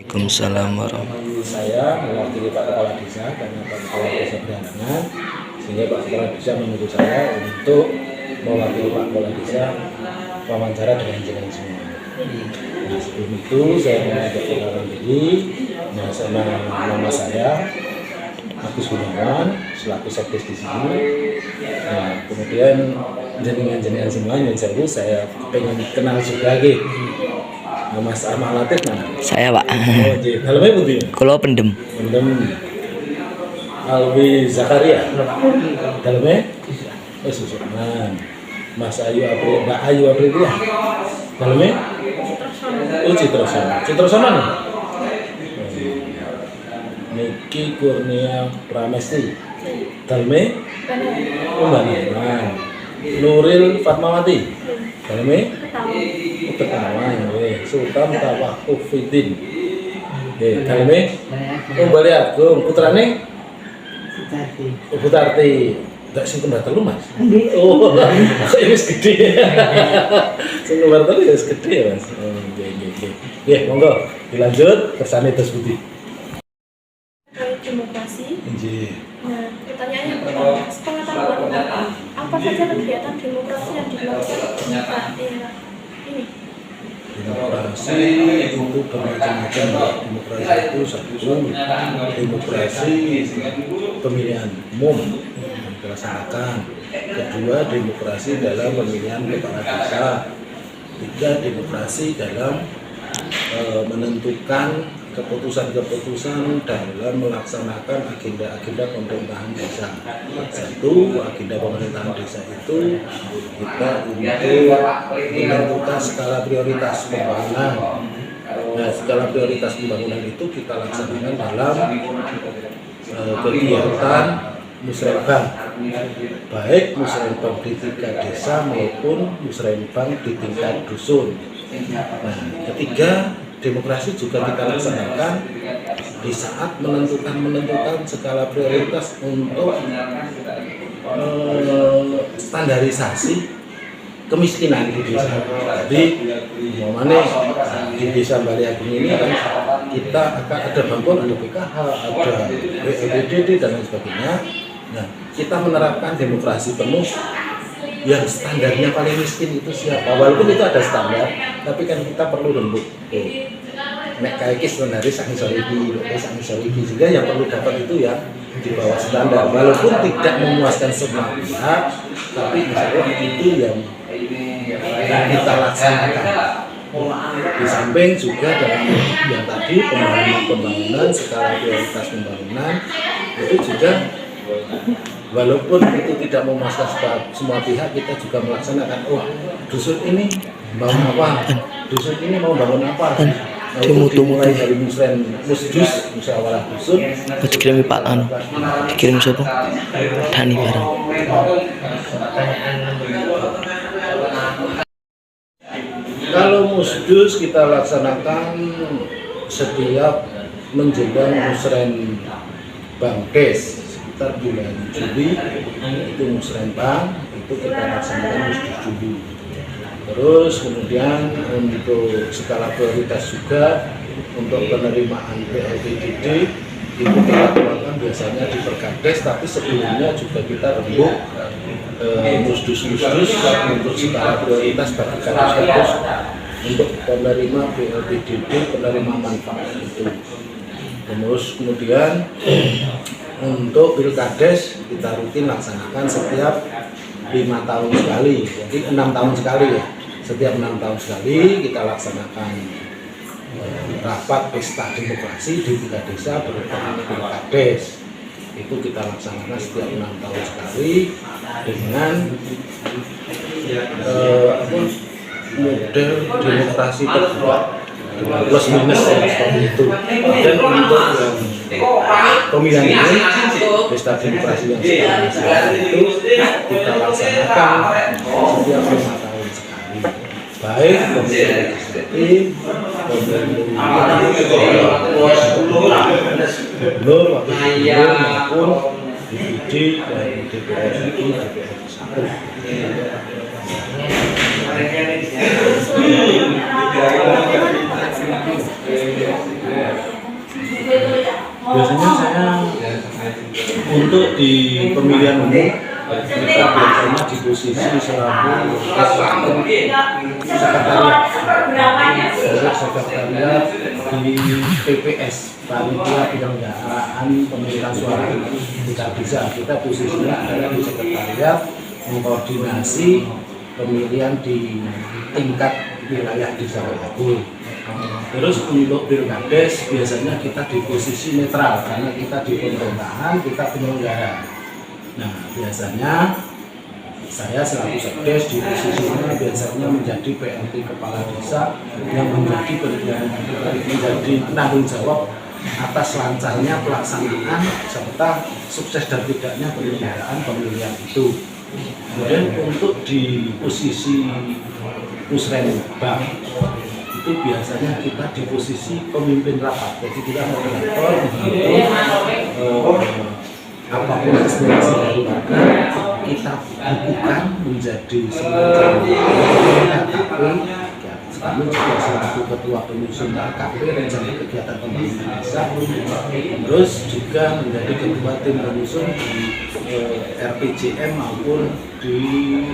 Waalaikumsalam warahmatullahi. Saya mewakili Pak Kepala Desa karena Pak Kepala Desa berhalangan, sehingga Pak Kepala Desa menurut saya untuk mewakili Pak Kepala Desa wawancara dengan jenengan semua. Nah, sebelum itu saya mengajak perkenalan diri. Nama saya Agus Gunawan selaku sekdes di sini. Nah, kemudian jenengan semua yang saya pengen kenal juga lagi. Mas Ahmad Latif mana? Saya Pak. Oh, jadi dalamnya putih. Kulo pendem. Alwi Zakaria. Dalamnya? Oh, Susuman. Mas Ayu April, Mbak Ayu April ya. Dalamnya? Oh, Citrasona. Citrasona nih. Niki Kurnia Pramesti. Dalamnya? Oh, Mbak Nurman. Nuril Fatmawati. Dalamnya? Ketahuan, Sultan Tawakuf Fidin. Dalamnya? Oh, Bali Agung. Putrane? Butarti. Enggak sing kembar telu, Mas. Oh, kok wis gede. Sing kembar telu ya wis gede ya, Mas. Oh, nggih. Nggih, monggo dilanjut kersane Terus Budi. Demokrasi. Nggih. Nah, pertanyaannya pertama, sepengetahuan Bapak, apa saja kegiatan demokrasi yang dilakukan daerah ini? Demokrasi itu bermacam-macam. Demokrasi itu satu, demokrasi pemilihan umum yang dilaksanakan. Kedua, demokrasi dalam pemilihan kepala desa. Tiga, demokrasi dalam menentukan keputusan-keputusan dalam melaksanakan agenda-agenda pemerintahan desa. Satu, agenda pemerintahan desa itu kita untuk menentukan skala prioritas pembangunan. Nah, skala prioritas pembangunan itu kita laksanakan dalam kegiatan musrenbang, baik musrenbang di tingkat desa maupun musrenbang di tingkat dusun. Nah, ketiga, demokrasi juga kita laksanakan di saat menentukan skala prioritas untuk standarisasi kemiskinan di desa. Jadi, di desa Bali Agung ini kan kita akan ada bantuan, ada PKH, ada BPDD dan lain sebagainya. Nah, kita menerapkan demokrasi penuh yang standarnya paling miskin itu siapa? Walaupun itu ada standar, tapi kan kita perlu lembut. Nek kaikis dari sangisoriki, sehingga yang perlu dapat itu ya di bawah standar. Walaupun tidak memuaskan semua pihak, tapi misalnya itu yang kita laksanakan. Di samping juga dalam yang tadi pembangunan skala prioritas pembangunan itu juga walaupun itu tidak memuaskan semua pihak, kita juga melaksanakan, dusun ini bangun apa, dusun ini mau bangun apa. Nah, itu dimulai dari musdus, musyawarah dusun. Dikirim Pak dikirim siapa? Dani bareng. Kalau musdus kita laksanakan setiap menjelang musrenbang Des. Bulan Juli itu musrenbang, itu kita laksanakan musdus Juli. Terus kemudian untuk skala prioritas juga untuk penerimaan PLTDD itu kita lakukan biasanya di Perkades, tapi sebelumnya juga kita rembuk musdus-musdus untuk skala prioritas bagi kampus untuk penerima PLTDD, penerima manfaat itu. Terus kemudian untuk Pilkades kita rutin laksanakan setiap 5 tahun sekali, jadi 6 tahun sekali ya. Setiap 6 tahun sekali kita laksanakan rapat pesta demokrasi di tingkat desa berupa Pilkades. Itu kita laksanakan setiap 6 tahun sekali dengan model demokrasi terbuka dengan plus minus seperti itu. Dan untuk pemilihan ini pesta demokrasi yang sekarang itu kita laksanakan setiap 5 tahun sekali, baik pemilihan legislatif, pemilihan gubernur, wakil gubernur maupun DPD dan DPR RI, DPR 1. pemilihan umum kita biasanya di posisi selaku sekretariat di PPS, panitia penyelenggaraan pemilihan suara. Tidak bisa, kita posisinya adalah di sekretariat mengkoordinasi pemilihan di tingkat wilayah di Sawalunto. Terus untuk pilkades biasanya kita di posisi netral karena kita di pemerintahan, kita penyelenggara. Nah biasanya saya selaku sekdes di posisinya biasanya menjadi PLT kepala desa yang menjadi penanggung jawab atas lancarnya pelaksanaan serta sukses dan tidaknya penyelenggaraan pemilihan itu. Kemudian untuk di posisi Musrenbang itu biasanya kita di posisi pemimpin rapat, jadi kita moderator untuk apapun aspirasi dari warga kita bukukan menjadi semacam KKP. Kami juga selaku ketua penyusun KKP rencana kegiatan pembangunan desa, terus juga menjadi ketua tim penyusun di RPJM maupun di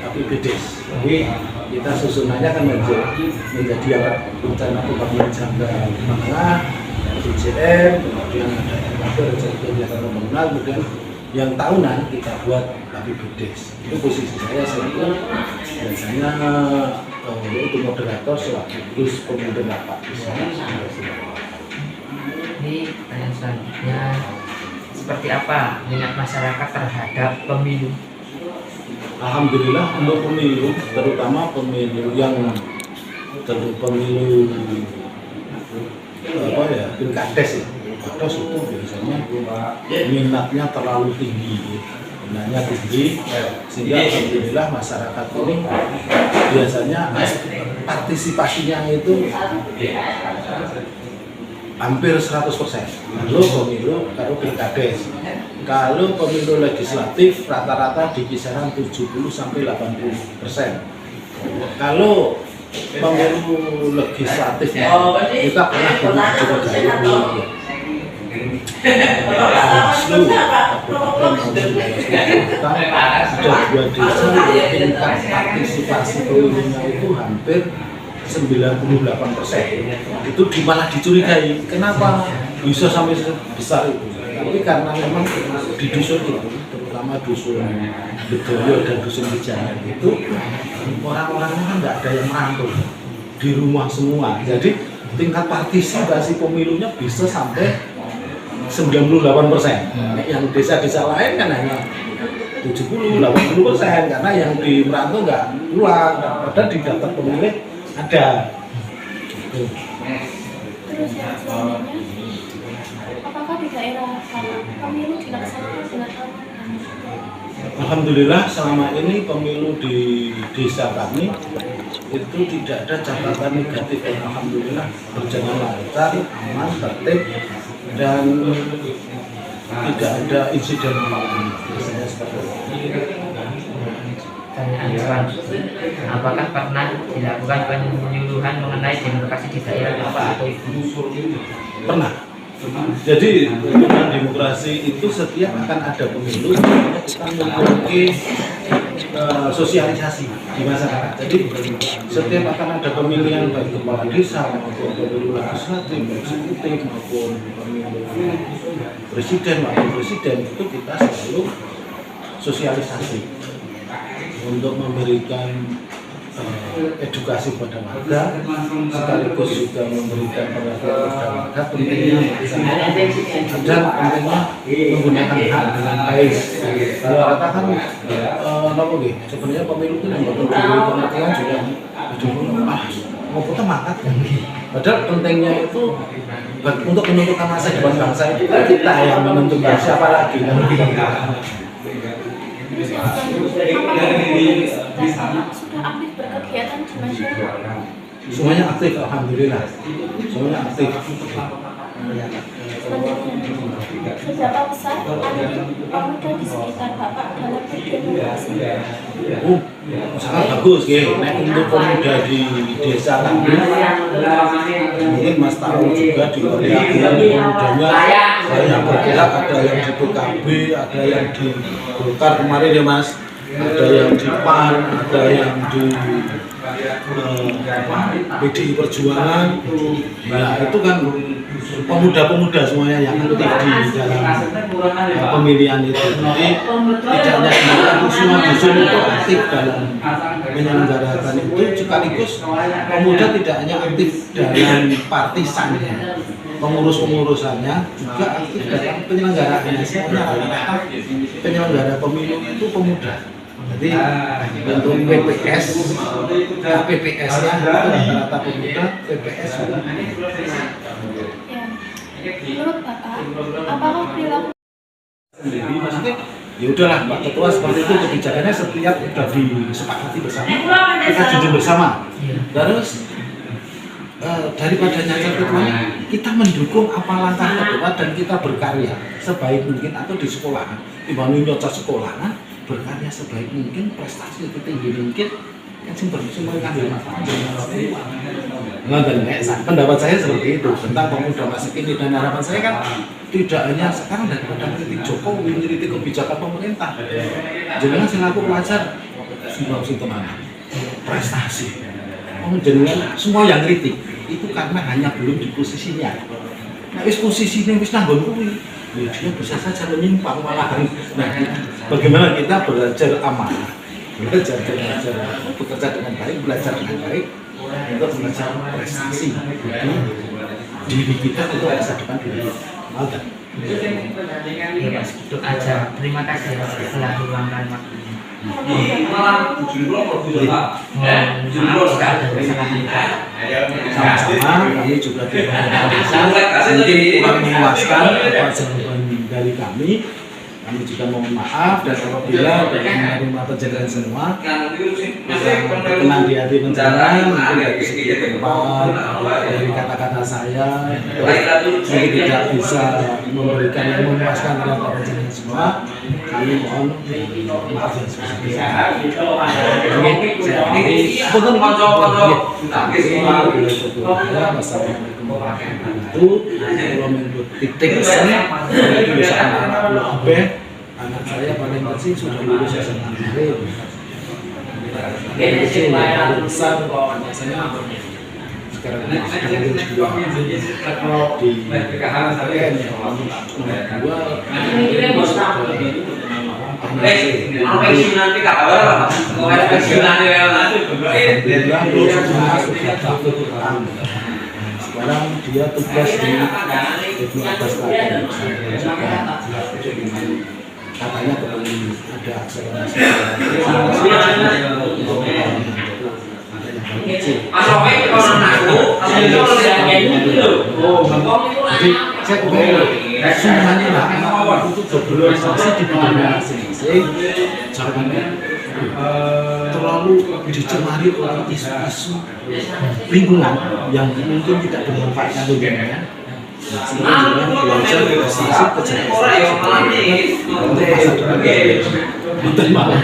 APBDes. Jadi kita susunannya kan menjadi yang rencana pembangunan jangka menengah, RPJM, kemudian ada RKP rencana kegiatan pembangunan, kemudian yang tahunan kita buat APBDes. Itu posisi saya selaku biasanya itu moderator sekaligus pemimpin rapat. Ini pertanyaan selanjutnya, seperti apa minat masyarakat terhadap pemilu? Alhamdulillah untuk pemilu, terutama pemilu yang pemilu pilkades ya, pilkades itu biasanya minatnya terlalu tinggi. Minatnya tinggi, sehingga alhamdulillah masyarakat ini biasanya partisipasinya itu hampir 100%. Kalau pemilu, kalau pilkades, kalau pemilu legislatif rata-rata di kisaran 70-80%. Kalau pemilu legislatif kita pernah berjuang sudah 2 desa tingkat partisipasi pemilunya itu hampir 98%. Itu malah dicurigai, kenapa bisa sampai sebesar itu? Tapi karena memang di dusun itu, terutama dusun Bedoyo dan dusun Wijaya itu orang-orangnya kan nggak ada yang merantau, di rumah semua. Jadi tingkat partisipasi pemilunya bisa sampai 98%. Yang desa-desa lain kan hanya 70-80% karena yang di merantau nggak pulang, padahal di daftar pemilih ada. Terus yang selanjutnya, apakah di daerah pemilu dilaksanakan dengan aman? Alhamdulillah selama ini pemilu di desa kami itu tidak ada catatan negatif. Alhamdulillah berjalan lancar, aman, tertib, dan tidak ada insiden biasanya seperti itu. Pertanyaan selanjutnya, apakah pernah dilakukan penyuluhan mengenai demokrasi di daerah Bapak atau Ibu? Pernah. Jadi dengan demokrasi itu setiap akan ada pemilu kita memiliki sosialisasi di masyarakat. Jadi setiap akan ada pemilihan baik kepala desa maupun pemilu legislatif, eksekutif maupun pemilu presiden itu kita selalu sosialisasi untuk memberikan edukasi pada warga, sekaligus juga memberikan pengetahuan kepada warga pentingnya dan pentingnya menggunakan hak dengan baik. Kalau katakan sebenarnya pemilu itu yang berdiri pengertian juga mau putar mangkat kan. Padahal pentingnya itu untuk menentukan masa depan bangsa itu kita yang menentukan, siapa lagi kan. Sudah aktif berkegiatan di masyarakat? Semuanya aktif, alhamdulillah. Semuanya aktif. Selanjutnya, seberapa besar andil pemuda di sekitar Bapak dalam berdemokrasi? Sangat bagus ya. Nah, untuk pemuda di desa kami, mungkin Mas tahu juga di pemudanya banyak bergerak, ada yang di PKB, ada yang di Golkar kemarin ya Mas, ada yang di PAN, ada yang di PDI Perjuangan. Ya itu kan pemuda-pemuda semuanya yang aktif di dalam pemilihan itu. Jadi tidak hanya di semua dusun itu aktif dalam menyelenggarakan itu, sekaligus pemuda tidak hanya aktif dalam partisannya, pengurus-pengurusannya juga aktif dalam penyelenggaraannya. Semuanya rata-rata penyelenggara pemilu itu pemuda. Jadi untuk PPS, PPS-nya itu rata-rata pemuda, PPS juga. Ya, menurut Bapak, apakah perilaku Jadi maksudnya ya udahlah Pak Ketua seperti itu kebijakannya setiap sudah disepakati bersama, kita junjung bersama. Terus daripada nyasar ketuanya, kita mendukung apa langkah ketua dan kita berkarya sebaik mungkin atau di sekolahan, dibanding nyocok sekolahan, berkarya sebaik mungkin, prestasi setinggi mungkin, kan mereka pendapat saya seperti itu tentang pemuda masa kini. Dan harapan saya kan tidak hanya sekarang daripada kritik Jokowi, kritik kebijakan pemerintah, jangan selaku pelajar semua teman prestasi, jangan semua yang kritik itu karena hanya belum di posisinya. Nah, posisinya wis nanggon kuwi, dia bisa saja menyimpang malahan. Nah, bagaimana kita belajar amanah, belajar bekerja dengan baik, belajar dengan baik untuk belajar prestasi diri kita untuk masa depan diri kita. Ya Mas, itu aja. Terima kasih ya telah meluangkan waktunya. Sama-sama kami juga mungkin kurang memuaskan apa jawaban dari kami. Kami juga mohon maaf dan apabila dari menerima penjelasan semua yang berkenan di hati penjelasan mungkin dari segi tempat, dari kata-kata saya mungkin tidak bisa memberikan yang memuaskan terhadap penjelasan semua. Kami mohon maaf yang sebesar-besarnya. Wassalamualaikum warahmatullahi wabarakatuh. Titik pesan itu bisa anak-anak anak saya paling kecil sudah lulus SMA kemarin. Kecil paling besar anak saya sekarang ini sudah lulus 2 di PKN sekarang dia tugas di Ibnu Abbas Klaten. Katanya kepingin ada akselerasi. Jadi saya kembali semuanya lah untuk berorganisasi di bidangnya masing-masing. Jangan terlalu dicemari oleh isu-isu lingkungan yang mungkin tidak bermanfaat lingkungannya. Jangan belajar prestasi kecerdasan untuk masa depan. Bukan malah